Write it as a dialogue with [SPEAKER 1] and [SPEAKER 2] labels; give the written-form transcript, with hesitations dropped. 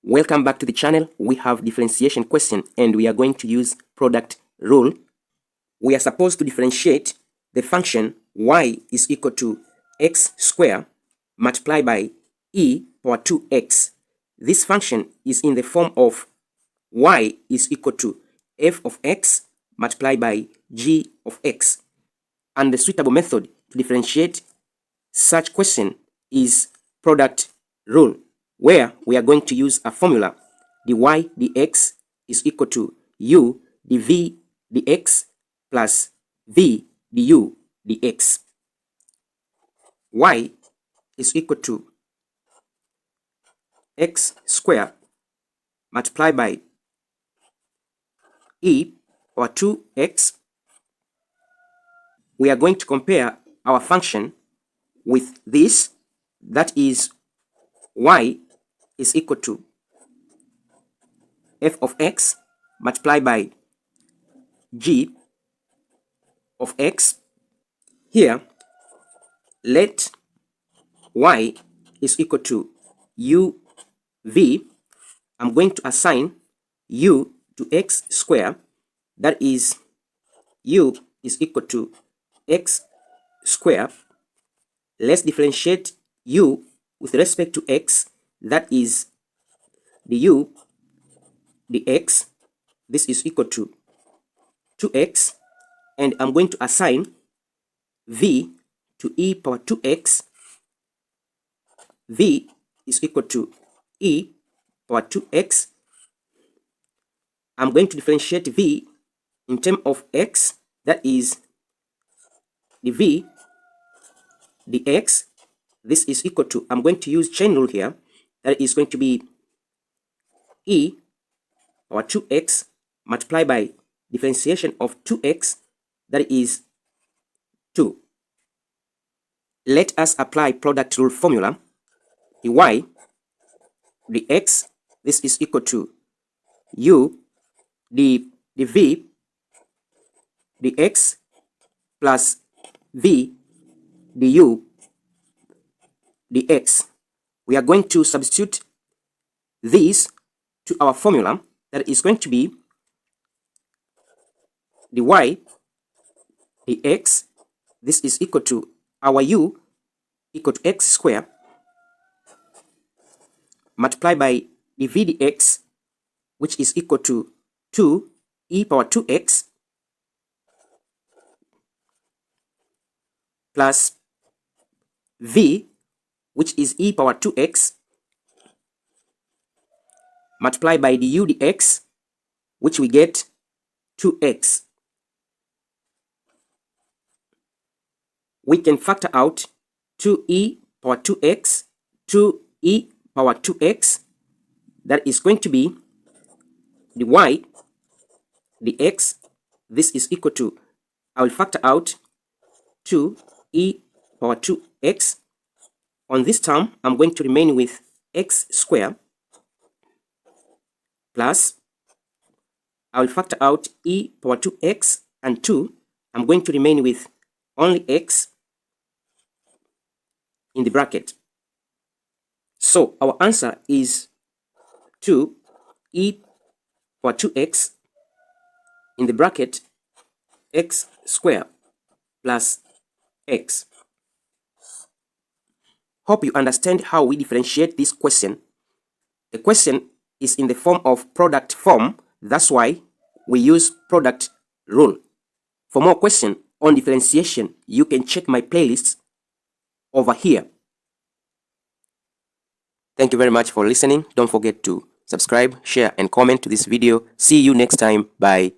[SPEAKER 1] Welcome back to the channel. We have differentiation question and we are going to use product rule. We are supposed to differentiate the function y is equal to x squared multiplied by e power 2x. This function is in the form of y is equal to f of x multiplied by g of x. And the suitable method to differentiate such question is product rule, where we are going to use a formula. dy dx is equal to u dv dx plus v du dx. Y is equal to x squared multiplied by e or 2x. We are going to compare our function with this, that is y is equal to f of x multiplied by g of x. Here, let y is equal to u v. I'm going to assign u to x squared, that is u is equal to x squared. Let's differentiate u with respect to x, that is du dx. This is equal to 2x, and I'm going to assign v to e power 2x. V is equal to e power 2x. I'm going to differentiate v in terms of x, that is dv dx. This is equal to, I'm going to use chain rule here, that is going to be e power 2x multiplied by differentiation of 2x, that is 2. Let us apply product rule formula. The y dx, this is equal to u dv dx plus v du dx. We are going to substitute this to our formula, that is going to be dy dx. This is equal to our u equal to x squared multiplied by dv dx, which is equal to 2 e power 2x plus v, which is e power 2x multiplied by du dx, which we get 2x. We can factor out 2e power 2x, 2e power 2x. That is going to be dy dx. This is equal to, I will factor out 2e power 2x. On this term, I'm going to remain with x squared plus, I will factor out e power 2x and 2. I'm going to remain with only x in the bracket. So our answer is 2e power 2x in the bracket x squared plus x. Hope you understand how we differentiate this question. The question is in the form of product form, that's why we use product rule. For more questions on differentiation, you can check my playlists over here. Thank you very much for listening. Don't forget to subscribe, share, and comment to this video. See you next time. Bye.